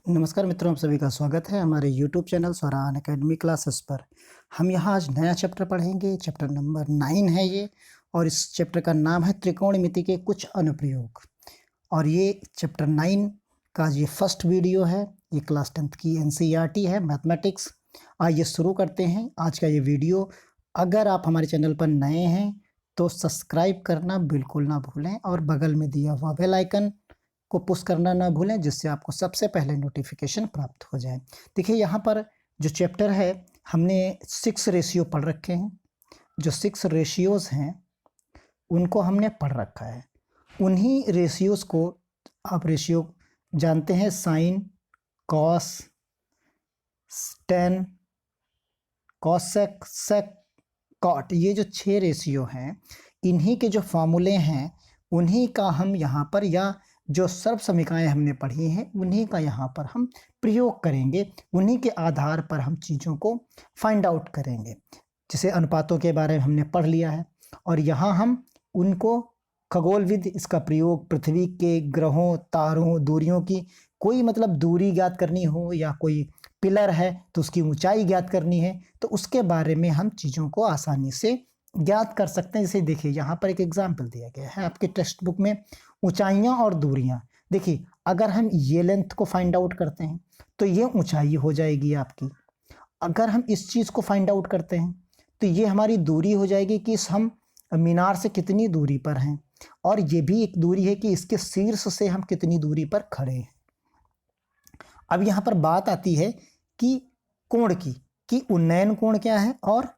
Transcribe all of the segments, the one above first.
नमस्कार मित्रों, आप सभी का स्वागत है हमारे यूट्यूब चैनल स्वरान एकेडमी क्लासेस पर। हम यहाँ आज नया चैप्टर पढ़ेंगे। चैप्टर नंबर 9 है ये, और इस चैप्टर का नाम है त्रिकोणमिति के कुछ अनुप्रयोग। और ये चैप्टर 9 का ये फर्स्ट वीडियो है। ये क्लास 10th की NCERT है, मैथमेटिक्स। आइए शुरू करते हैं आज का ये वीडियो। अगर आप हमारे चैनल पर नए हैं तो सब्सक्राइब करना बिल्कुल ना भूलें और बगल में दिया हुआ बेल आइकन को पुश करना ना भूलें, जिससे आपको सबसे पहले नोटिफिकेशन प्राप्त हो जाए। देखिए यहाँ पर जो चैप्टर है, हमने 6 रेशियो पढ़ रखे हैं। जो 6 रेशियोज हैं उनको हमने पढ़ रखा है। उन्हीं रेशियोज को आप रेशियो जानते हैं, साइन, कॉस, टेन, कॉसेक, सेक, कॉट। ये जो 6 रेशियो हैं, इन्हीं के जो फॉर्मूले हैं उन्हीं का हम यहाँ पर, या जो सर्व समीकरणें हमने पढ़ी हैं उन्हीं का यहाँ पर हम प्रयोग करेंगे। उन्हीं के आधार पर हम चीज़ों को फाइंड आउट करेंगे। जैसे अनुपातों के बारे में हमने पढ़ लिया है, और यहाँ हम उनको खगोलविद इसका प्रयोग पृथ्वी के ग्रहों, तारों, दूरियों की, कोई मतलब दूरी ज्ञात करनी हो या कोई पिलर है तो उसकी ऊंचाई ज्ञात करनी है, तो उसके बारे में हम चीज़ों को आसानी से ज्ञात कर सकते हैं। जैसे देखिए यहाँ पर एक एग्जाम्पल दिया गया है आपके टेक्स्ट बुक में, ऊंचाइयाँ और दूरियाँ। देखिए अगर हम ये लेंथ को फाइंड आउट करते हैं तो ये ऊंचाई हो जाएगी आपकी। अगर हम इस चीज़ को फाइंड आउट करते हैं तो ये हमारी दूरी हो जाएगी कि हम मीनार से कितनी दूरी पर हैं, और ये भी एक दूरी है कि इसके शीर्ष से हम कितनी दूरी पर खड़े हैं। अब यहाँ पर बात आती है कि कोण की, कि उन्नयन कोण क्या है और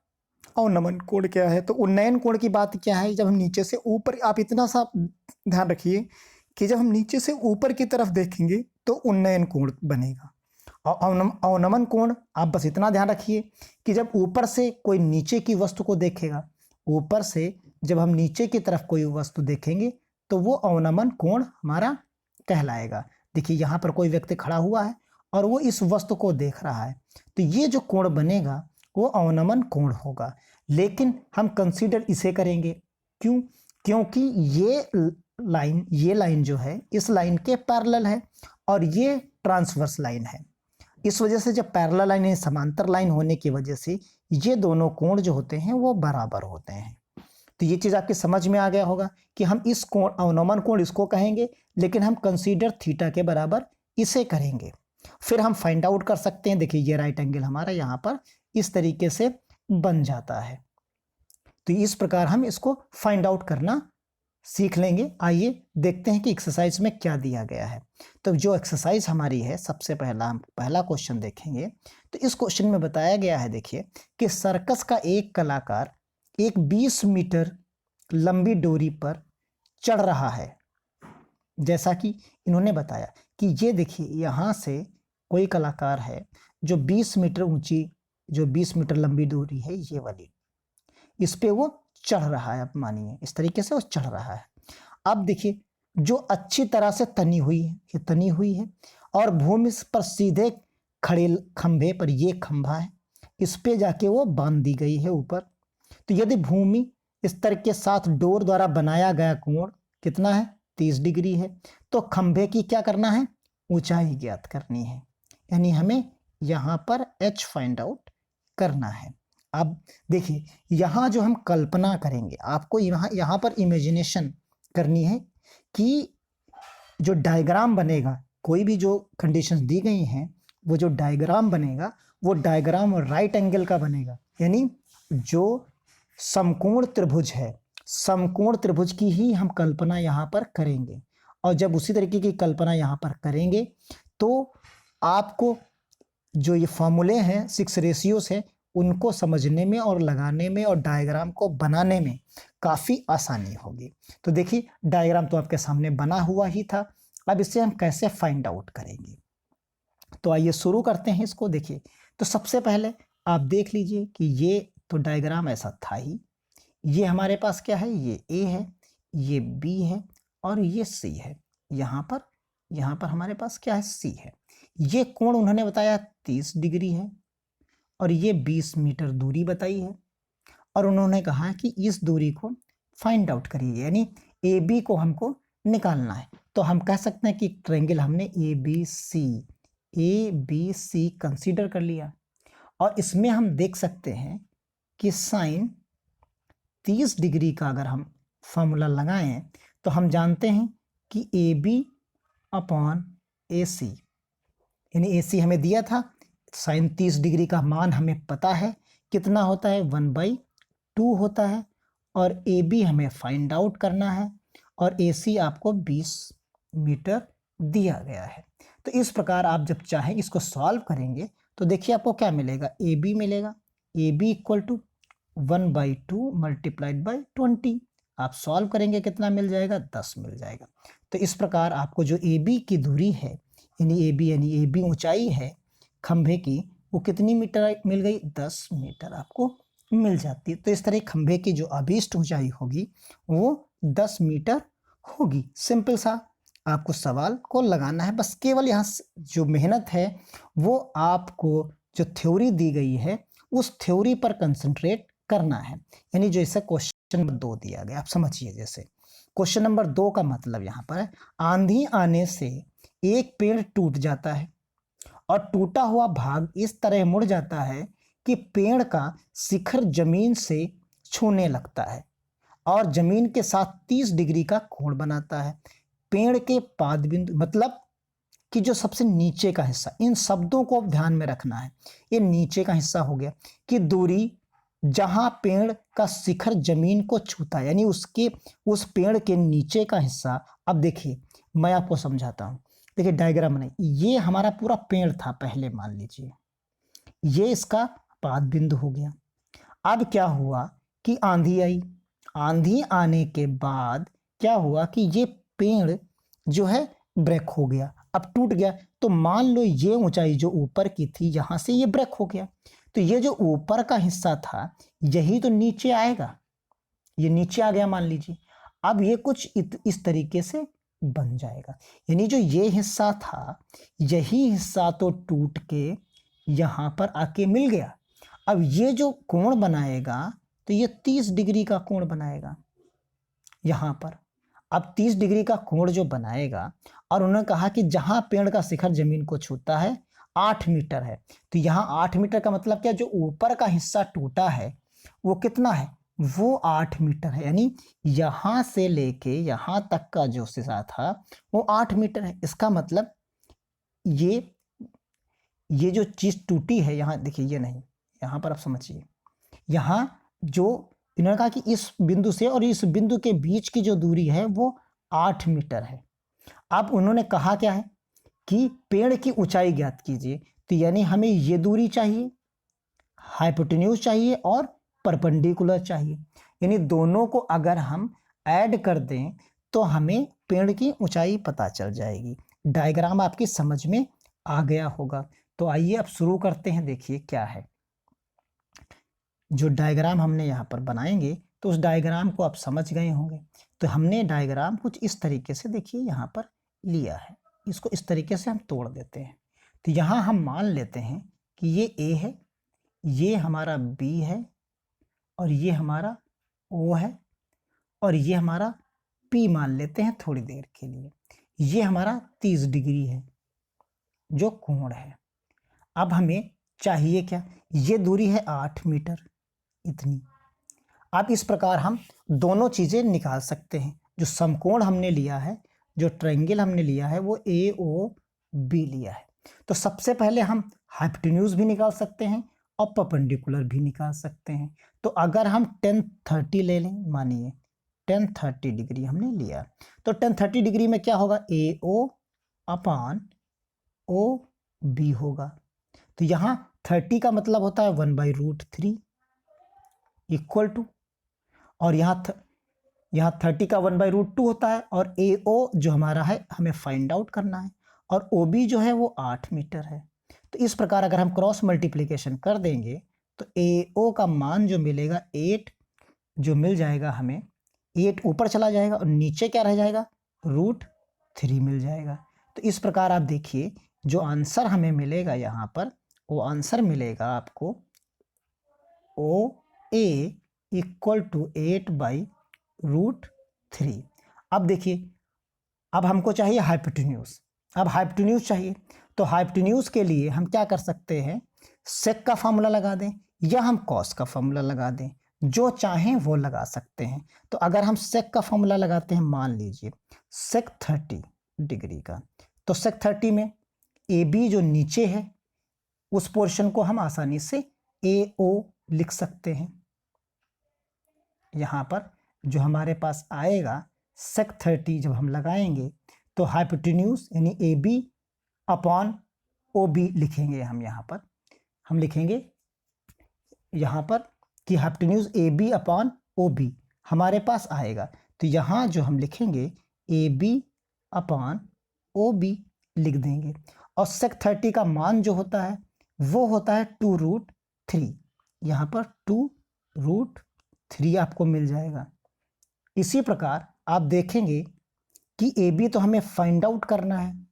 अवनमन कोण क्या है। तो उन्नयन कोण की बात क्या है, जब हम नीचे से ऊपर, आप इतना सा ध्यान रखिए कि जब हम नीचे से ऊपर की तरफ देखेंगे तो उन्नयन कोण बनेगा। और अवनमन कोण, आप बस इतना ध्यान रखिए कि जब ऊपर से कोई नीचे की वस्तु को देखेगा, ऊपर से जब हम नीचे की तरफ कोई वस्तु देखेंगे तो वो अवनमन कोण हमारा कहलाएगा। देखिए यहाँ पर कोई व्यक्ति खड़ा हुआ है और वो इस वस्तु को देख रहा है, तो ये जो कोण बनेगा वो अवनमन कोण होगा। लेकिन हम कंसीडर इसे करेंगे, क्यों? क्योंकि ये लाइन जो है इस लाइन के पैरेलल है और ये ट्रांसवर्स लाइन है। इस वजह से जब पैरेलल लाइन है, समांतर लाइन होने की वजह से ये दोनों कोण जो होते हैं वो बराबर होते हैं। तो ये चीज आपके समझ में आ गया होगा कि हम इस कोण, अवनमन कोण इसको कहेंगे, लेकिन हम कंसीडर थीटा के बराबर इसे करेंगे। फिर हम फाइंड आउट कर सकते हैं। देखिए ये राइट एंगल हमारा यहाँ पर इस तरीके से बन जाता है। तो इस प्रकार हम इसको फाइंड आउट करना सीख लेंगे। आइए देखते हैं कि एक्सरसाइज में क्या दिया गया है। तो जो एक्सरसाइज हमारी है, सबसे पहला हम पहला क्वेश्चन देखेंगे। तो इस क्वेश्चन में बताया गया है, देखिए कि सर्कस का एक कलाकार एक 20 मीटर लंबी डोरी पर चढ़ रहा है। जैसा कि इन्होंने बताया कि ये देखिए यहाँ से कोई कलाकार है जो 20 मीटर ऊंची, जो 20 मीटर लंबी डोरी है ये वाली, इस पे वो चढ़ रहा है। अब मानिए इस तरीके से वो चढ़ रहा है। अब देखिए जो अच्छी तरह से तनी हुई है, ये तनी हुई है, और भूमि पर सीधे खड़े खंभे पर, ये खंभा है, इस पे जाके वो बांध दी गई है ऊपर। तो यदि भूमि स्तर के साथ डोर द्वारा बनाया गया कोण कितना है, 30 डिग्री है, तो खंभे की क्या करना है, ऊंचाई ज्ञात करनी है। यानी हमें यहाँ पर h फाइंड आउट करना है। अब देखिए यहाँ जो हम कल्पना करेंगे, आपको यहाँ पर इमेजिनेशन करनी है कि जो डायग्राम बनेगा, कोई भी जो कंडीशंस दी गई हैं, वो जो डायग्राम बनेगा वो डायग्राम राइट एंगल का बनेगा। यानी जो समकोण त्रिभुज है, समकोण त्रिभुज की ही हम कल्पना यहाँ पर करेंगे। और जब उसी तरीके की कल्पना यहाँ पर करेंगे तो आपको जो ये फॉर्मूले हैं, 6 रेशियोज हैं, उनको समझने में और लगाने में और डायग्राम को बनाने में काफ़ी आसानी होगी। तो देखिए डायग्राम तो आपके सामने बना हुआ ही था। अब इससे हम कैसे फाइंड आउट करेंगे, तो आइए शुरू करते हैं इसको। देखिए तो सबसे पहले आप देख लीजिए कि ये तो डायग्राम ऐसा था ही। ये हमारे पास क्या है, ये A है, ये B है और ये C है। यहाँ पर हमारे पास क्या है, C है। ये कोण उन्होंने बताया 30 डिग्री है और ये 20 मीटर दूरी बताई है, और उन्होंने कहा कि इस दूरी को फाइंड आउट करिए, यानी AB को हमको निकालना है। तो हम कह सकते हैं कि ट्रायंगल हमने ABC A B C consider कर लिया, और इसमें हम देख सकते हैं कि साइन 30 डिग्री का अगर हम फॉर्मूला लगाएं तो हम जानते हैं कि ए बी अपॉन ए सी, यानी ए सी हमें दिया था, साइन 30 डिग्री का मान हमें पता है कितना होता है, 1/2 होता है, और ए बी हमें फाइंड आउट करना है, और ए सी आपको 20 मीटर दिया गया है। तो इस प्रकार आप जब चाहें इसको सॉल्व करेंगे तो देखिए आपको क्या मिलेगा, ए बी मिलेगा, A B equal to 1/2 multiplied by 20। आप सॉल्व करेंगे कितना मिल जाएगा, 10 मिल जाएगा। तो इस प्रकार आपको जो ए बी की दूरी है, यानी ए बी ऊंचाई है खंभे की, वो कितनी मीटर मिल गई, 10 मीटर आपको मिल जाती है। तो इस तरह खंभे की जो अभीष्ट ऊंचाई होगी वो 10 मीटर होगी। सिंपल सा आपको सवाल को लगाना है, बस केवल यहाँ जो मेहनत है वो आपको जो थ्योरी दी गई है उस थ्योरी पर कंसंट्रेट करना है। यानी जैसे क्वेश्चन नंबर 2 दिया गया, आप समझिए, जैसे क्वेश्चन नंबर 2 का मतलब यहाँ पर है, आंधी आने से एक पेड़ टूट जाता है और टूटा हुआ भाग इस तरह मुड़ जाता है कि पेड़ का शिखर जमीन से छूने लगता है और जमीन के साथ 30 डिग्री का कोण बनाता है। पेड़ के पाद बिंदु, मतलब कि जो सबसे नीचे का हिस्सा, इन शब्दों को ध्यान में रखना है, ये नीचे का हिस्सा हो गया कि दूरी जहां पेड़ का शिखर जमीन को छूता है, यानी उसके उस पेड़ के नीचे का हिस्सा। अब देखिए मैं आपको समझाता हूं, देखिए डायग्राम नहीं, ये हमारा पूरा पेड़ था पहले, मान लीजिए ये इसका पाद बिंदु हो गया। अब क्या हुआ कि आंधी आई, आंधी आने के बाद क्या हुआ कि ये पेड़ जो है ब्रेक हो गया, अब टूट गया। तो मान लो ये ऊंचाई जो ऊपर की थी यहां से ये ब्रेक हो गया, तो ये जो ऊपर का हिस्सा था यही तो नीचे आएगा, ये नीचे आ गया मान लीजिए। अब ये कुछ इस तरीके से बन जाएगा, यानी जो ये हिस्सा था यही हिस्सा तो टूट के यहां पर आके मिल गया। अब ये जो कोण बनाएगा तो ये 30 डिग्री का कोण बनाएगा यहां पर। अब 30 डिग्री का कोण जो बनाएगा, और उन्होंने कहा कि जहां पेड़ का शिखर जमीन को छूता है 8 मीटर है, तो यहाँ 8 मीटर का मतलब क्या, जो ऊपर का हिस्सा टूटा है वो कितना है, वो 8 मीटर है, यानी यहां से लेके यहां तक का जो हिस्सा था वो 8 मीटर है। इसका मतलब ये जो चीज टूटी है, यहाँ देखिए ये नहीं, यहाँ पर आप समझिए, यहाँ जो इन्होंने कहा कि इस बिंदु से और इस बिंदु के बीच की जो दूरी है वो 8 मीटर है। अब उन्होंने कहा क्या है कि पेड़ की ऊंचाई ज्ञात कीजिए, तो यानी हमें ये दूरी चाहिए, हाइपोटेन्यूज चाहिए और परपेंडिकुलर चाहिए, यानी दोनों को अगर हम ऐड कर दें तो हमें पेड़ की ऊंचाई पता चल जाएगी। डायग्राम आपकी समझ में आ गया होगा। तो आइए अब शुरू करते हैं। देखिए क्या है, जो डायग्राम हमने यहाँ पर बनाएंगे तो उस डायग्राम को आप समझ गए होंगे। तो हमने डायग्राम कुछ इस तरीके से देखिए यहाँ पर लिया है, इसको इस तरीके से हम तोड़ देते हैं। तो यहाँ हम मान लेते हैं कि ये ए है, ये हमारा बी है, और ये हमारा ओ है, और ये हमारा पी मान लेते हैं थोड़ी देर के लिए। ये हमारा 30 डिग्री है जो कोण है। अब हमें चाहिए क्या, ये दूरी है 8 मीटर इतनी। अब इस प्रकार हम दोनों चीजें निकाल सकते हैं। जो समकोण हमने लिया है, जो ट्रायंगल हमने लिया है वो ए ओ बी लिया है। तो सबसे पहले हम हाइपोटेन्यूज भी निकाल सकते हैं और परपेंडिकुलर भी निकाल सकते हैं। तो अगर हम 10-30 ले लें, मानिए 10-30 डिग्री हमने लिया, तो 10-30 डिग्री में क्या होगा, ए ओ अपॉन ओ बी होगा। तो यहाँ 30 का मतलब होता है 1/√3 इक्वल टू, और यहाँ 30 का 1/√2 होता है, और ए ओ जो हमारा है हमें फाइंड आउट करना है, और ओ बी जो है वो 8 मीटर है। तो इस प्रकार अगर हम क्रॉस मल्टीप्लिकेशन कर देंगे तो ए ओ का मान जो मिलेगा 8 जो मिल जाएगा हमें, 8 ऊपर चला जाएगा और नीचे क्या रह जाएगा, √3 मिल जाएगा। तो इस प्रकार आप देखिए जो आंसर हमें मिलेगा यहाँ पर, वो आंसर मिलेगा आपको ओ ए इक्वल टू 8/√3। अब देखिए, अब हमको चाहिए हाइपोटेन्यूज। अब हाइपोटेन्यूज चाहिए तो हाइपोटेन्यूज के लिए हम क्या कर सकते हैं, सेक का फॉर्मूला लगा दें या हम कॉस का फॉर्मूला लगा दें, जो चाहें वो लगा सकते हैं। तो अगर हम सेक का फॉर्मूला लगाते हैं, मान लीजिए सेक 30 डिग्री का, तो सेक 30 में ए बी जो नीचे है उस पोर्शन को हम आसानी से ए ओ लिख सकते हैं। यहाँ पर जो हमारे पास आएगा सेक 30 जब हम लगाएंगे तो हाइपोटेन्यूज यानी A B upon O B लिखेंगे। हम यहाँ पर हम लिखेंगे यहाँ पर कि hypotenuse A B upon O B हमारे पास आएगा। तो यहाँ जो हम लिखेंगे A B upon O B लिख देंगे। और सेक 30 का मान जो होता है वो होता है 2√3। यहाँ पर 2√3 आपको मिल जाएगा। इसी प्रकार आप देखेंगे कि ए बी तो हमें फाइंड आउट करना है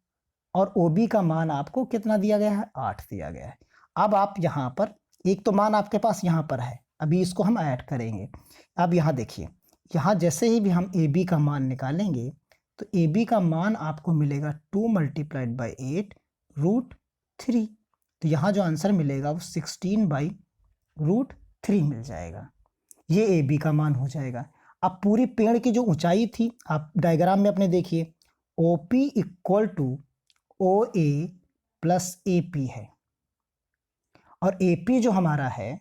और ओ बी का मान आपको कितना दिया गया है, 8 दिया गया है। अब आप यहाँ पर एक तो मान आपके पास यहाँ पर है, अभी इसको हम ऐड करेंगे। अब यहाँ देखिए, यहाँ जैसे ही भी हम ए बी का मान निकालेंगे तो ए बी का मान आपको मिलेगा 2 × 8√3। तो यहाँ जो आंसर मिलेगा वो 16/√3 मिल जाएगा। ये ए बी का मान हो जाएगा। अब पूरी पेड़ की जो ऊंचाई थी आप डायग्राम में अपने देखिए, O P equal to O A plus A P है। और ए पी जो हमारा है,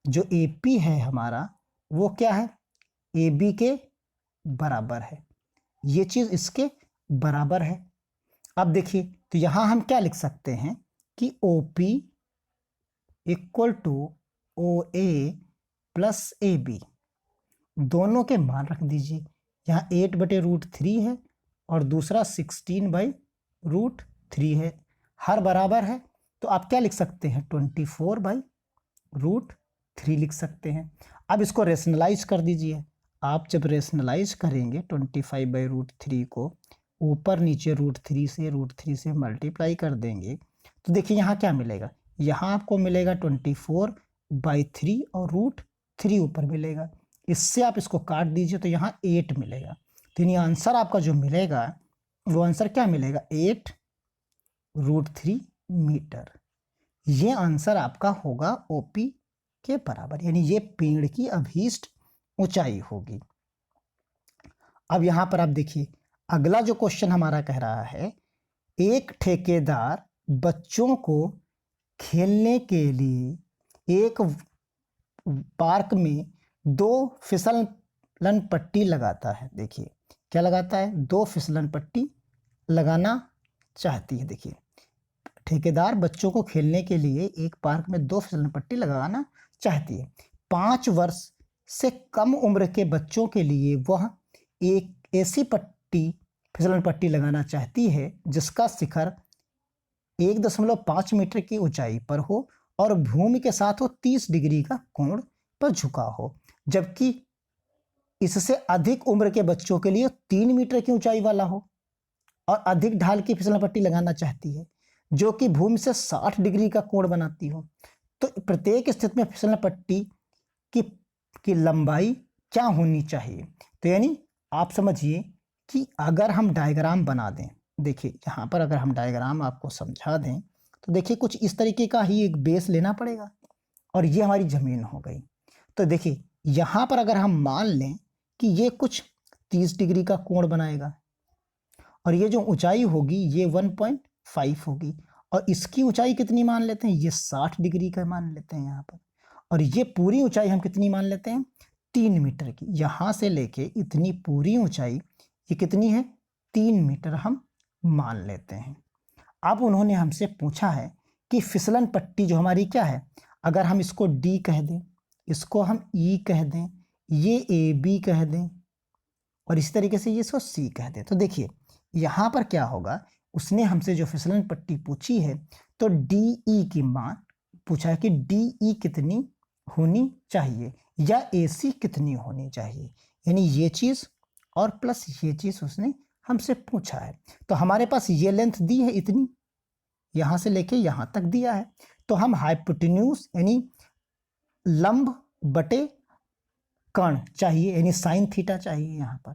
जो ए पी है हमारा, वो क्या है, ए बी के बराबर है। ये चीज़ इसके बराबर है। अब देखिए, तो यहाँ हम क्या लिख सकते हैं कि O P equal to O A plus A B, दोनों के मान रख दीजिए। यहाँ 8/√3 है और दूसरा 16/√3 है, हर बराबर है। तो आप क्या लिख सकते हैं, 24/√3 लिख सकते हैं। अब इसको रेशनलाइज कर दीजिए। आप जब रेशनलाइज करेंगे 25/√3 को ऊपर नीचे √3 से मल्टीप्लाई कर देंगे तो देखिए यहाँ क्या मिलेगा, यहाँ आपको मिलेगा 24/3 और √3 ऊपर मिलेगा। इससे आप इसको काट दीजिए तो यहाँ 8 मिलेगा। तो यानी आंसर आपका जो मिलेगा वो आंसर क्या मिलेगा, 8√3 मीटर। ये आंसर आपका होगा ओपी के बराबर, यानी ये पेड़ की अभीष्ट ऊंचाई होगी। अब यहाँ पर आप देखिए, अगला जो क्वेश्चन हमारा कह रहा है, एक ठेकेदार बच्चों को खेलने के लिए एक पार्क में 2 फिसलन पट्टी लगाता है। देखिए क्या लगाता है, 2 फिसलन पट्टी लगाना चाहती है। देखिए, ठेकेदार बच्चों को खेलने के लिए एक पार्क में 2 फिसलन पट्टी लगाना चाहती है। 5 वर्ष से कम उम्र के बच्चों के लिए वह एक ऐसी फिसलन पट्टी लगाना चाहती है जिसका शिखर 1.5 मीटर की ऊंचाई पर हो और भूमि के साथ वो 30 डिग्री का कोण पर झुका हो, जबकि इससे अधिक उम्र के बच्चों के लिए 3 मीटर की ऊंचाई वाला हो और अधिक ढाल की फिसलन पट्टी लगाना चाहती है जो कि भूमि से 60 डिग्री का कोण बनाती हो। तो प्रत्येक स्थिति में फिसलन पट्टी की लंबाई क्या होनी चाहिए। तो यानी आप समझिए कि अगर हम डायग्राम बना दें, देखिए यहाँ पर अगर हम डायग्राम आपको समझा दें तो देखिए कुछ इस तरीके का ही एक बेस लेना पड़ेगा और ये हमारी ज़मीन हो गई। तो देखिए यहाँ पर अगर हम मान लें कि ये कुछ 30 डिग्री का कोण बनाएगा और ये जो ऊंचाई होगी ये 1.5 होगी और इसकी ऊंचाई कितनी मान लेते हैं, ये 60 डिग्री का मान लेते हैं यहाँ पर। और ये पूरी ऊंचाई हम कितनी मान लेते हैं, 3 मीटर की। यहाँ से लेके इतनी पूरी ऊंचाई ये कितनी है, 3 मीटर हम मान लेते हैं। अब उन्होंने हमसे पूछा है कि फिसलन पट्टी जो हमारी क्या है, अगर हम इसको डी कह दें, इसको हम ई कह दें, ये ए बी कह दें और इसी तरीके से ये इसको सी कह दें। तो देखिए यहाँ पर क्या होगा, उसने हमसे जो फिसलन पट्टी पूछी है तो डी ई की मान पूछा है कि डी ई कितनी होनी चाहिए या ए सी कितनी होनी चाहिए, यानी ये चीज़ और प्लस ये चीज़ उसने हमसे पूछा है। तो हमारे पास ये लेंथ दी है इतनी, यहाँ से लेके यहाँ तक दिया है। तो हम हाइपोटेन्यूज यानी लंब बटे कर्ण चाहिए, यानी साइन थीटा चाहिए यहाँ पर।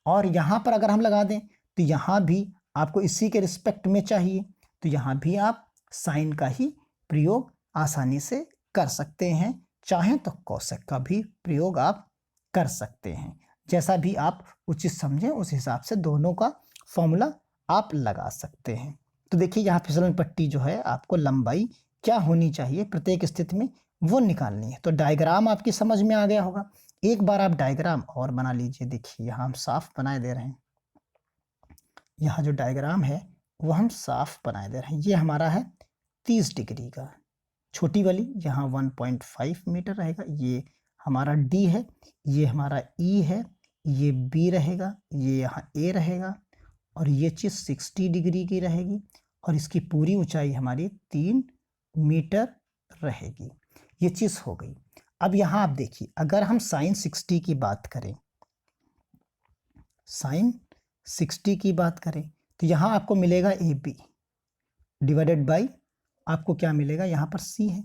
और यहाँ पर अगर हम लगा दें तो यहाँ भी आपको इसी के रिस्पेक्ट में चाहिए। तो यहाँ भी आप साइन का ही प्रयोग आसानी से कर सकते हैं। चाहें तो कोसेक का भी प्रयोग आप कर सकते हैं। जैसा भी आप उचित समझें उस हिसाब से दोनों का फॉर्मूला आप लगा सकते हैं। तो देखिए यहाँ फिसलन पट्टी जो है आपको लंबाई क्या होनी चाहिए प्रत्येक स्थिति में वो निकालनी है। तो डायग्राम आपकी समझ में आ गया होगा। एक बार आप डायग्राम और बना लीजिए। देखिए यहाँ हम साफ बनाए दे रहे हैं। यहाँ जो डायग्राम है वो हम साफ बनाए दे रहे हैं। ये हमारा है 30 डिग्री का, छोटी वाली यहाँ 1.5 मीटर रहेगा। ये हमारा डी है, ये हमारा ई है, ये बी रहेगा, ये यहाँ ए रहेगा और ये चीज़ 60 डिग्री की रहेगी और इसकी पूरी ऊंचाई हमारी 3 मीटर रहेगी। ये चीज़ हो गई। अब यहाँ आप देखिए, अगर हम साइन 60 की बात करें, साइन 60 की बात करें तो यहाँ आपको मिलेगा ए बी डिवाइडेड बाई आपको क्या मिलेगा, यहाँ पर सी है,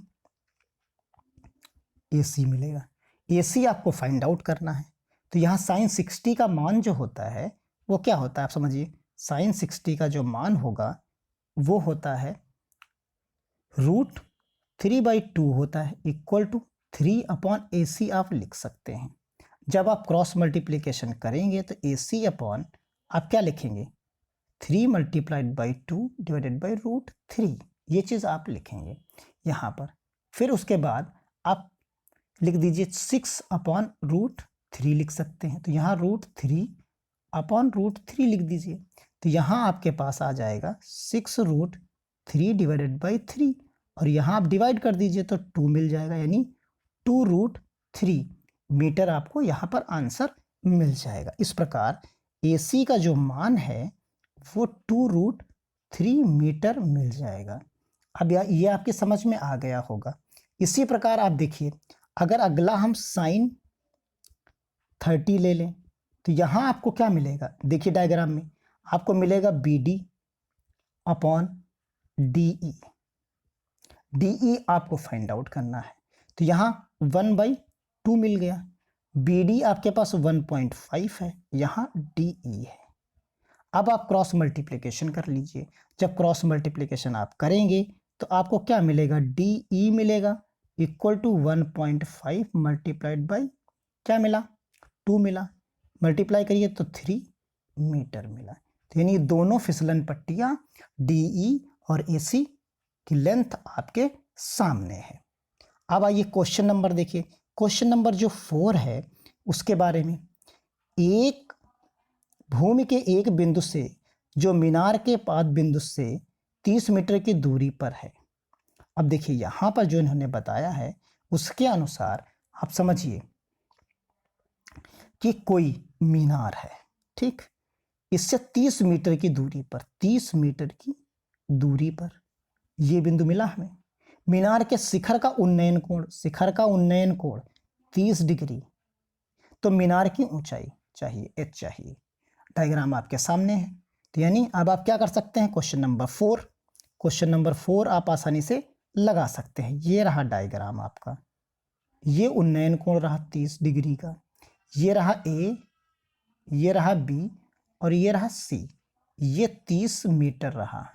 ए सी मिलेगा। ए सी आपको फाइंड आउट करना है। तो यहाँ साइन 60 का मान जो होता है वो क्या होता है, आप समझिए। साइन 60 का जो मान होगा वो होता है √3/2 होता है, इक्वल टू 3/AC आप लिख सकते हैं। जब आप क्रॉस मल्टीप्लिकेशन करेंगे तो AC अपॉन आप क्या लिखेंगे, 3 × 2 डिवाइडेड बाई √3, ये चीज़ आप लिखेंगे यहाँ पर। फिर उसके बाद आप लिख दीजिए 6/√3 लिख सकते हैं। तो यहाँ √3/√3 लिख दीजिए। तो यहाँ आपके पास आ जाएगा 6√3 डिवाइडेड बाई 3 और यहाँ आप डिवाइड कर दीजिए तो 2 मिल जाएगा, यानी 2√3 मीटर आपको यहाँ पर आंसर मिल जाएगा। इस प्रकार AC का जो मान है वो 2√3 मीटर मिल जाएगा। अब ये आपकी समझ में आ गया होगा। इसी प्रकार आप देखिए, अगर अगला हम साइन 30 ले लें तो यहाँ आपको क्या मिलेगा, देखिए डायग्राम में आपको मिलेगा BD अपॉन DE। DE आपको फाइंड आउट करना है। तो यहाँ 1/2 मिल गया। BD आपके पास 1.5 है, यहाँ DE है। अब आप क्रॉस मल्टीप्लिकेशन कर लीजिए। जब क्रॉस मल्टीप्लिकेशन आप करेंगे तो आपको क्या मिलेगा, DE मिलेगा इक्वल टू 1.5 मल्टीप्लाइड बाई क्या मिला, 2 मिला। मल्टीप्लाई करिए तो 3 मीटर मिला। तो यानी दोनों फिसलन पट्टियाँ DE और AC की लेंथ आपके सामने है। अब आइए क्वेश्चन नंबर देखिए। क्वेश्चन नंबर जो 4 है उसके बारे में, एक भूमि के एक बिंदु से जो मीनार के पाद बिंदु से 30 मीटर की दूरी पर है। अब देखिए यहाँ पर जो इन्होंने बताया है उसके अनुसार आप समझिए कि कोई मीनार है, ठीक, इससे 30 मीटर की दूरी पर, 30 मीटर की दूरी पर ये बिंदु मिला हमें। मीनार के शिखर का उन्नयन कोण 30 डिग्री। तो मीनार की ऊंचाई चाहिए, h चाहिए। डायग्राम आपके सामने है। तो यानी अब आप क्या कर सकते हैं, क्वेश्चन नंबर 4 आप आसानी से लगा सकते हैं। ये रहा डायग्राम आपका, ये उन्नयन कोण रहा 30 डिग्री का, ये रहा A, ये रहा B और ये रहा C। ये 30 मीटर रहा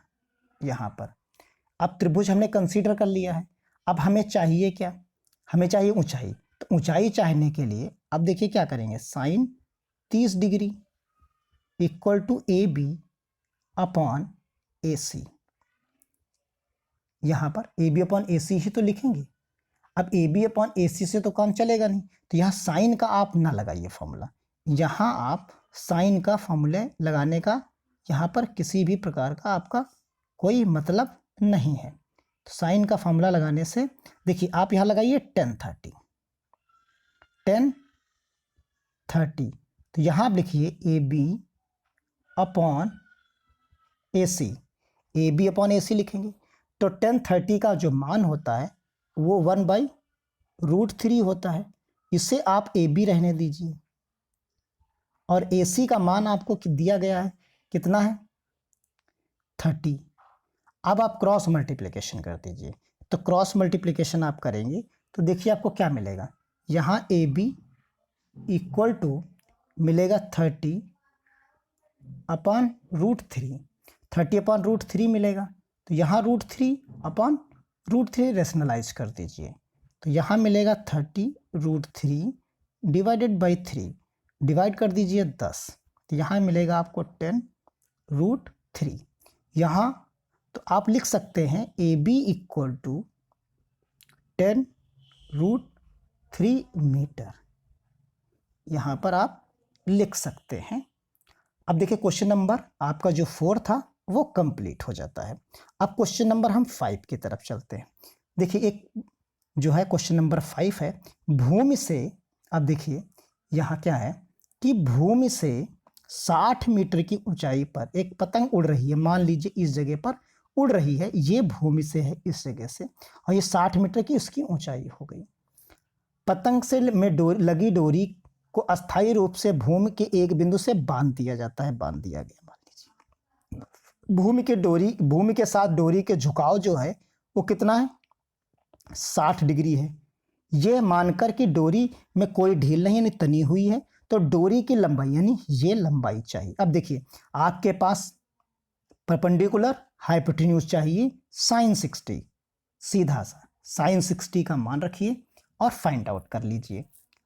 यहाँ पर। अब त्रिभुज हमने कंसीडर कर लिया है। अब हमें चाहिए क्या, हमें चाहिए ऊंचाई। तो ऊंचाई चाहने के लिए अब देखिए क्या करेंगे, sine 30 degree equal to AB upon AC। यहाँ पर AB अपॉन AC ही तो लिखेंगे। अब AB अपॉन AC से तो काम चलेगा नहीं, तो यहाँ साइन का आप ना लगाइए फॉर्मूला। यहाँ आप साइन का फॉर्मूले लगाने का यहाँ पर किसी भी प्रकार का आपका कोई मतलब नहीं है। तो साइन का फॉर्मूला लगाने से देखिए आप यहाँ लगाइए tan 30। तो यहाँ आप लिखिए AB अपॉन AC लिखेंगे। तो tan 30 का जो मान होता है वो 1/√3 होता है। इसे आप AB रहने दीजिए और AC का मान आपको दिया गया है, कितना है, 30। अब आप क्रॉस मल्टीप्लिकेशन कर दीजिए। तो क्रॉस मल्टीप्लिकेशन आप करेंगे तो देखिए आपको क्या मिलेगा, यहाँ AB इक्वल टू मिलेगा 30/√3 मिलेगा। तो यहाँ √3 रेशनलाइज कर दीजिए, तो यहाँ मिलेगा 30 √3 डिवाइडेड बाई 3, डिवाइड कर दीजिए 10, तो यहाँ मिलेगा आपको 10 √3। यहाँ तो आप लिख सकते हैं AB इक्वल टू 10 √3 मीटर, यहाँ पर आप लिख सकते हैं। अब देखिए क्वेश्चन नंबर आपका जो 4 था वो कंप्लीट हो जाता है। अब क्वेश्चन नंबर हम 5 की तरफ चलते हैं। देखिए एक जो है क्वेश्चन नंबर 5 है, भूमि से, अब देखिए यहाँ क्या है कि भूमि से 60 मीटर की ऊंचाई पर एक पतंग उड़ रही है। मान लीजिए इस जगह पर उड़ रही है, ये भूमि से है इस जगह से, और ये 60 मीटर की इसकी ऊंचाई हो गई। पतंग से में लगी डोरी को अस्थायी रूप से भूमि के एक बिंदु से बांध दिया जाता है, बांध दिया गया। मान लीजिए भूमि के साथ डोरी के झुकाव जो है वो कितना है, 60 डिग्री है। ये मानकर कि डोरी में कोई ढील नहीं यानी तनी हुई है, तो डोरी की लंबाई यानी ये लंबाई चाहिए। अब देखिए आपके पास परपेंडिकुलर हाइपोटेन्यूज चाहिए sin 60, सीधा सा sin 60 का मान रखिए और फाइंड आउट कर लीजिए।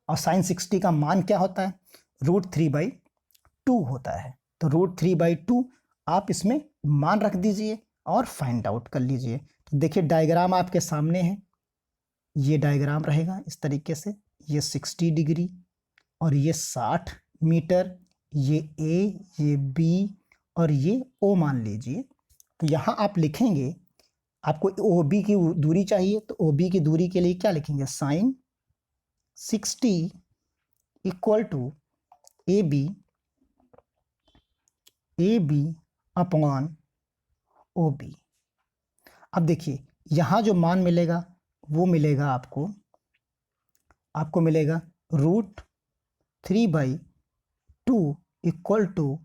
और sin 60 का मान क्या होता है, √3/2 होता है। तो √3/2 आप इसमें मान रख दीजिए और फाइंड आउट कर लीजिए। तो देखिए डायग्राम आपके सामने है, ये डायग्राम रहेगा इस तरीके से, ये 60 डिग्री और ये 60 मीटर, ये A, ये B और ये O मान लीजिए। तो यहाँ आप लिखेंगे, आपको OB की दूरी चाहिए, तो OB की दूरी के लिए क्या लिखेंगे, sin 60 equal to AB upon OB। अब देखिए यहाँ जो मान मिलेगा वो मिलेगा आपको मिलेगा √3/2 इक्वल टू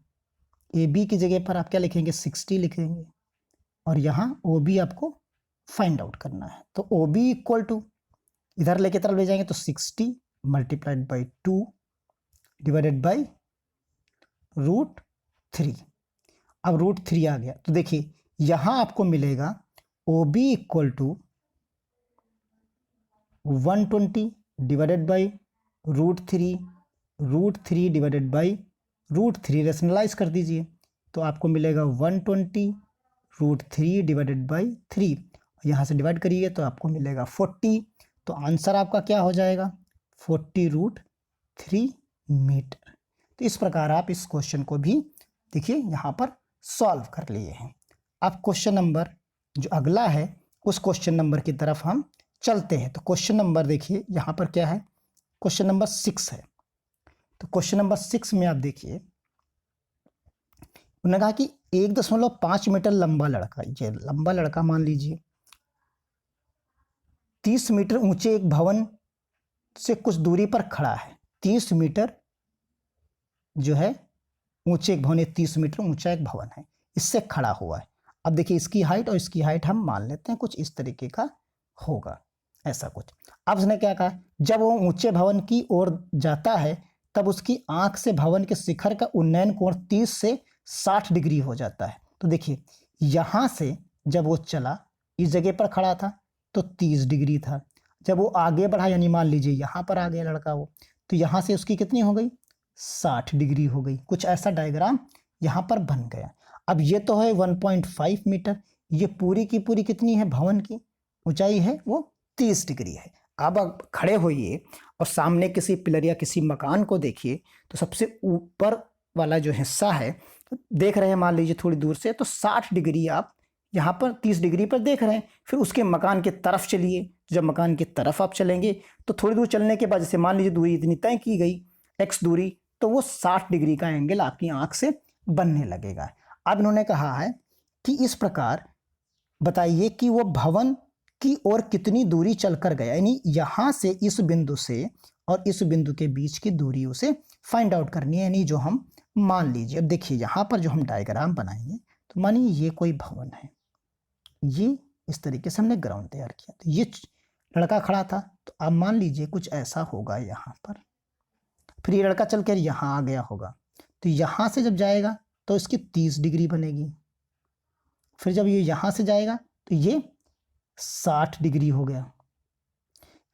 AB की जगह पर आप क्या लिखेंगे, 60 लिखेंगे, और यहाँ OB आपको फाइंड आउट करना है। तो OB इक्वल टू इधर लेके तरफ ले जाएंगे तो 60 मल्टीप्लाइड बाई 2 डिवाइडेड बाई √3। अब √3 आ गया, तो देखिए यहाँ आपको मिलेगा OB equal to 120 divided by √3 divided by √3 rationalise कर दीजिए, तो आपको मिलेगा 120 √3 डिवाइडेड बाई 3, यहाँ से डिवाइड करिए तो आपको मिलेगा 40। तो आंसर आपका क्या हो जाएगा, 40 √3 मीटर। तो इस प्रकार आप इस क्वेश्चन को भी देखिए यहाँ पर सॉल्व कर लिए हैं। अब क्वेश्चन नंबर जो अगला है उस क्वेश्चन नंबर की तरफ हम चलते हैं। तो क्वेश्चन नंबर देखिए यहाँ पर क्या है, क्वेश्चन नंबर 6 है। तो क्वेश्चन नंबर 6 में आप देखिए उन्होंने कहा कि 1.5 मीटर लंबा लड़का, ये लंबा लड़का मान लीजिए 30 मीटर ऊंचे एक भवन से कुछ दूरी पर खड़ा है। 30 मीटर जो है ऊंचे एक भवन है, 30 मीटर ऊंचा एक भवन है, इससे खड़ा हुआ है। अब देखिए इसकी हाइट और इसकी हाइट हम मान लेते हैं कुछ इस तरीके का होगा, ऐसा कुछ। अब उसने क्या कहा, जब वो ऊंचे भवन की ओर जाता है तब उसकी आंख से भवन के शिखर का उन्नयन कोण 30 से 60 डिग्री हो जाता है। तो देखिए यहाँ से जब वो चला, इस जगह पर खड़ा था तो 30 डिग्री था, जब वो आगे बढ़ा यानी मान लीजिए यहाँ पर आ गया लड़का वो, तो यहाँ से उसकी कितनी हो गई, 60 डिग्री हो गई। कुछ ऐसा डायग्राम यहाँ पर बन गया। अब ये तो है 1.5 मीटर, ये पूरी की पूरी कितनी है, भवन की ऊंचाई है वो 30 डिग्री है। अब खड़े होइए और सामने किसी पिलर या किसी मकान को देखिए, तो सबसे ऊपर वाला जो हिस्सा है देख रहे हैं मान लीजिए थोड़ी दूर से, तो 60 डिग्री आप यहाँ पर 30 डिग्री पर देख रहे हैं। फिर उसके मकान के तरफ चलिए, जब मकान की तरफ आप चलेंगे तो थोड़ी दूर चलने के बाद जैसे मान लीजिए दूरी इतनी तय की गई x दूरी, तो वो 60 डिग्री का एंगल आपकी आंख से बनने लगेगा। अब इन्होंने कहा है कि इस प्रकार बताइए कि वो भवन की ओर कितनी दूरी चलकर गया, यानी यहाँ से इस बिंदु से और इस बिंदु के बीच की दूरी उसे फाइंड आउट करनी है। यानी जो हम मान लीजिए, अब देखिए यहाँ पर जो हम डायग्राम बनाएंगे, तो मानिए ये कोई भवन है, ये इस तरीके से हमने ग्राउंड तैयार किया, तो ये लड़का खड़ा था, तो अब मान लीजिए कुछ ऐसा होगा यहाँ पर, फिर ये लड़का चल कर यहाँ आ गया होगा, तो यहाँ से जब जाएगा तो इसकी 30 डिग्री बनेगी, फिर जब ये यहाँ से जाएगा तो ये 60 डिग्री हो गया।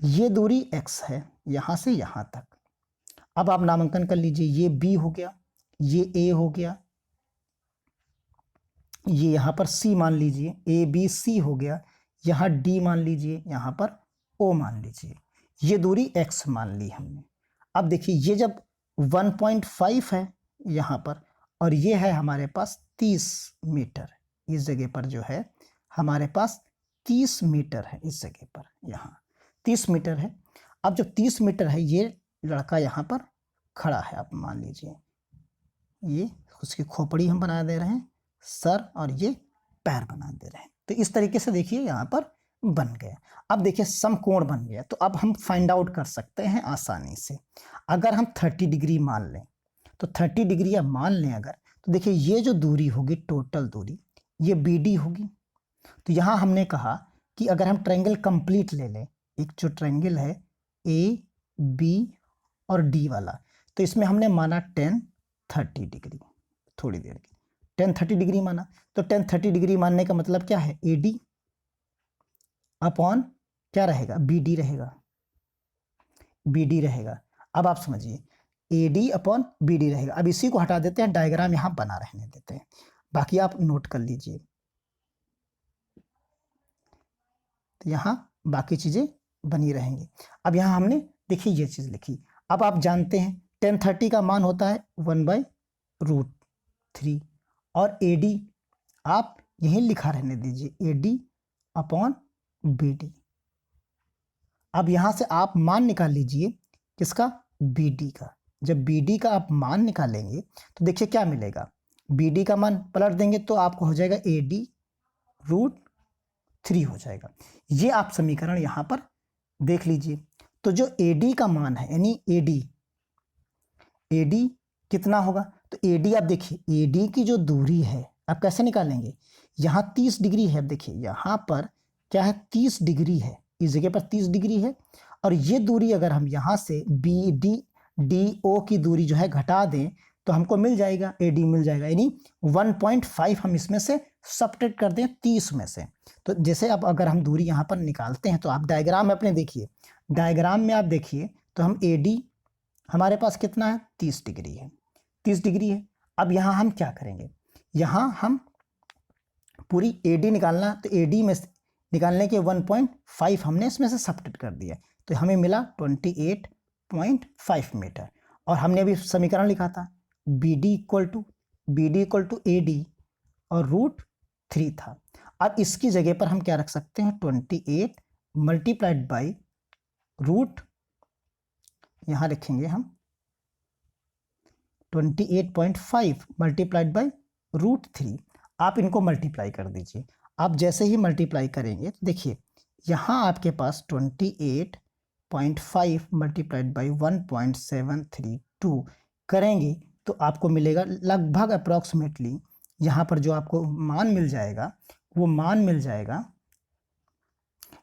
ये दूरी x है यहाँ से यहाँ तक। अब आप नामांकन कर लीजिए, ये b हो गया, ये a हो गया, ये यहाँ पर c मान लीजिए, a b c हो गया, यहाँ d मान लीजिए, यहाँ पर o मान लीजिए। ये दूरी x मान ली हमने। अब देखिए ये जब 1.5 है यहाँ पर और ये है हमारे पास 30 मीटर, इस जगह पर जो है हमारे पास 30 मीटर है, इस जगह पर यहाँ 30 मीटर है। अब जब 30 मीटर है, ये लड़का यहाँ पर खड़ा है, आप मान लीजिए ये उसकी खोपड़ी हम बना दे रहे हैं, सर, और ये पैर बना दे रहे हैं। तो इस तरीके से देखिए यहाँ पर बन गया। अब देखिए समकोण बन गया। तो अब हम फाइंड आउट कर सकते हैं आसानी से। अगर हम 30 डिग्री मान लें तो 30 डिग्री या मान लें अगर, तो देखिए ये जो दूरी होगी, टोटल दूरी, ये BD होगी। तो यहाँ हमने कहा कि अगर हम ट्रायंगल कंप्लीट ले लें, एक जो ट्रायंगल है AB और D वाला, तो इसमें हमने माना 10-30 डिग्री, थोड़ी देर की 10-30 डिग्री माना। तो 10-30 डिग्री मानने का मतलब क्या है, AD अपॉन क्या रहेगा, BD रहेगा, BD रहेगा। अब आप समझिए AD अपॉन BD रहेगा। अब इसी को हटा देते हैं, डायग्राम यहाँ बना रहने देते हैं, बाकी आप नोट कर लीजिए। तो यहाँ बाकी चीज़ें बनी रहेंगी। अब यहाँ हमने देखिए ये चीज़ लिखी। अब आप जानते हैं 10-30 का मान होता है 1/√3 और AD आप यहीं लिखा रहने दीजिए, AD अपॉन BD। अब यहाँ से आप मान निकाल लीजिए किसका, BD का। जब BD का आप मान निकालेंगे तो देखिए क्या मिलेगा, BD का मान पलट देंगे तो आपको हो जाएगा AD√3 हो जाएगा। ये आप समीकरण यहाँ पर देख लीजिए। तो जो AD का मान है, यानी AD कितना होगा, तो AD आप देखिए, AD की जो दूरी है आप कैसे निकालेंगे, यहाँ 30 डिग्री है। देखिए यहाँ पर क्या है, 30 डिग्री है, इस जगह पर 30 डिग्री है। और ये दूरी अगर हम यहाँ से DO की दूरी जो है घटा दें तो हमको मिल जाएगा, AD मिल जाएगा, यानी 1.5 हम इसमें से सब्ट्रैक्ट कर दें 30 में से। तो जैसे अब अगर हम दूरी यहाँ पर निकालते हैं तो आप डायग्राम में अपने देखिए, डायग्राम में आप देखिए तो हम AD हमारे पास कितना है, 30 डिग्री है, 30 डिग्री है। अब यहाँ हम क्या करेंगे, यहाँ हम पूरी AD निकालना, तो AD में निकालने के 1.5 हमने इसमें से सब्ट्रैक्ट कर दिया, तो हमें मिला 28.5 मीटर। और हमने अभी समीकरण लिखा था BD इक्वल टू AD और √3 था। अब इसकी जगह पर हम क्या रख सकते हैं, 28 मल्टीप्लाइड बाई रूट, यहाँ लिखेंगे हम 28.5 मल्टीप्लाइड बाई √3। आप इनको मल्टीप्लाई कर दीजिए। आप जैसे ही मल्टीप्लाई करेंगे तो देखिए यहाँ आपके पास 28.5 मल्टीप्लाइड बाई 1.732 करेंगे तो आपको मिलेगा लगभग अप्रॉक्सीमेटली, यहाँ पर जो आपको मान मिल जाएगा वो मान मिल जाएगा,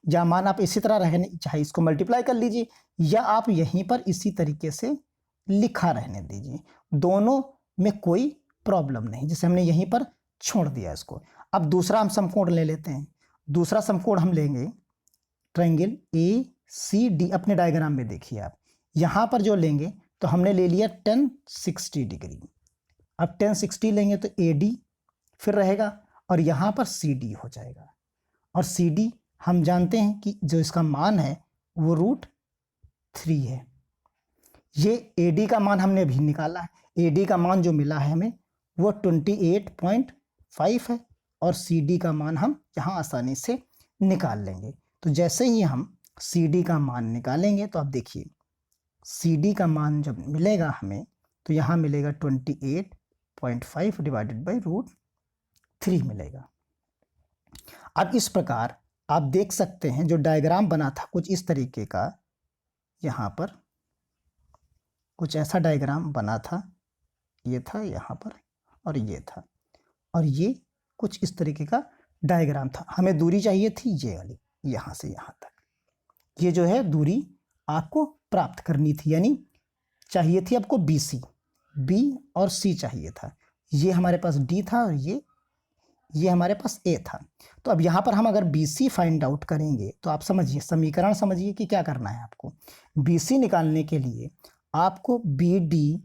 या मान आप इसी तरह रहने, चाहे इसको मल्टीप्लाई कर लीजिए या आप यहीं पर इसी तरीके से लिखा रहने दीजिए, दोनों में कोई प्रॉब्लम नहीं। जैसे हमने यहीं पर छोड़ दिया इसको। अब दूसरा हम समकोण ले लेते हैं। दूसरा समकोण हम लेंगे ट्रायंगल ACD, अपने डायग्राम में देखिए आप, यहाँ पर जो लेंगे तो हमने ले लिया 1060 डिग्री। अब 1060 लेंगे तो AD फिर रहेगा और यहाँ पर CD हो जाएगा, और CD हम जानते हैं कि जो इसका मान है वो √3 है। ये AD का मान हमने भी निकाला है, AD का मान जो मिला है हमें वो 28.5 है और CD का मान हम यहाँ आसानी से निकाल लेंगे। तो जैसे ही हम CD का मान निकालेंगे तो आप देखिए CD का मान जब मिलेगा हमें तो यहाँ मिलेगा 28.5 डिवाइडेड बाई √3 मिलेगा। अब इस प्रकार आप देख सकते हैं जो डायग्राम बना था कुछ इस तरीके का, यहाँ पर कुछ ऐसा डायग्राम बना था, ये था यहाँ पर और ये था, और ये कुछ इस तरीके का डायग्राम था। हमें दूरी चाहिए थी ये वाली, यहाँ से यहाँ तक, ये जो है दूरी आपको प्राप्त करनी थी, यानी चाहिए थी आपको BC, B और C चाहिए था। ये हमारे पास D था और ये ये हमारे पास ए था। तो अब यहाँ पर हम अगर बी सी फाइंड आउट करेंगे तो आप समझिए, समीकरण समझिए कि क्या करना है आपको। बी सी निकालने के लिए आपको बी डी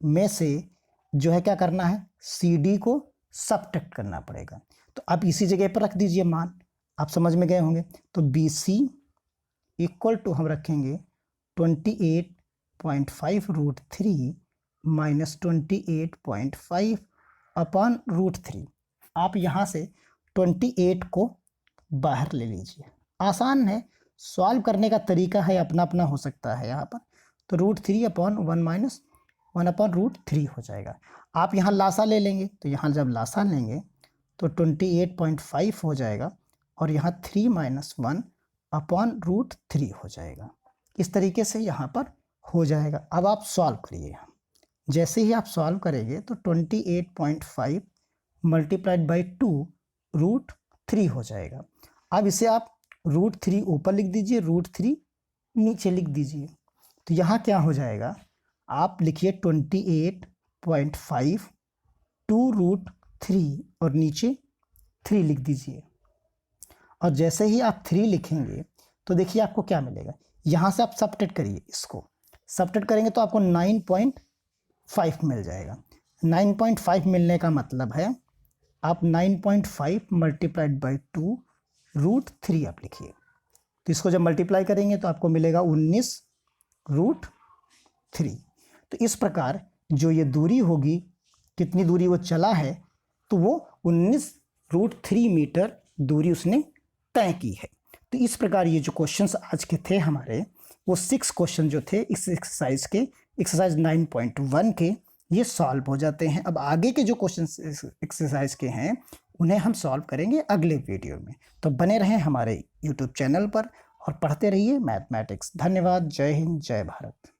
में से जो है क्या करना है, सी डी को सबट्रैक्ट करना पड़ेगा। तो आप इसी जगह पर रख दीजिए मान, आप समझ में गए होंगे। तो बी सी इक्वल टू हम रखेंगे 28.5 रूट 3 माइनस 28.5 अपॉन रूट 3। आप यहाँ से 28 को बाहर ले लीजिए, आसान है, सॉल्व करने का तरीका है अपना अपना हो सकता है यहाँ पर। तो root 3 upon 1 minus 1 upon root 3 हो जाएगा। आप यहाँ लासा ले लेंगे, तो यहाँ जब लासा लेंगे तो 28.5 हो जाएगा और यहाँ 3 माइनस 1 अपॉन रूट 3 हो जाएगा। इस तरीके से यहाँ पर हो जाएगा। अब आप सॉल्व करिए। जैसे ही आप सॉल्व करेंगे तो 28.5 मल्टीप्लाइड बाई 2 रूट 3 हो जाएगा। अब इसे आप रूट 3 ऊपर लिख दीजिए, रूट 3 नीचे लिख दीजिए। तो यहाँ क्या हो जाएगा, आप लिखिए 28.5 2 रूट 3 और नीचे 3 लिख दीजिए। और जैसे ही आप 3 लिखेंगे तो देखिए आपको क्या मिलेगा। यहाँ से आप सबट्रैक्ट करिए, इसको सबट्रैक्ट करेंगे तो आपको 9.5 मिल जाएगा। 9.5 मिलने का मतलब है आप 9.5 मल्टीप्लाइड बाई 2 रूट 3 आप लिखिए। तो इसको जब मल्टीप्लाई करेंगे तो आपको मिलेगा 19 रूट 3। तो इस प्रकार जो ये दूरी होगी, कितनी दूरी वो चला है, तो वो 19 रूट 3 मीटर दूरी उसने तय की है। तो इस प्रकार ये जो क्वेश्चंस आज के थे हमारे, वो 6 क्वेश्चन जो थे इस एक्सरसाइज के, एक्सरसाइज 9.1 के, ये सॉल्व हो जाते हैं। अब आगे के जो क्वेश्चन एक्सरसाइज के हैं उन्हें हम सॉल्व करेंगे अगले वीडियो में। तो बने रहें हमारे यूट्यूब चैनल पर और पढ़ते रहिए मैथमेटिक्स। धन्यवाद। जय हिंद, जय भारत।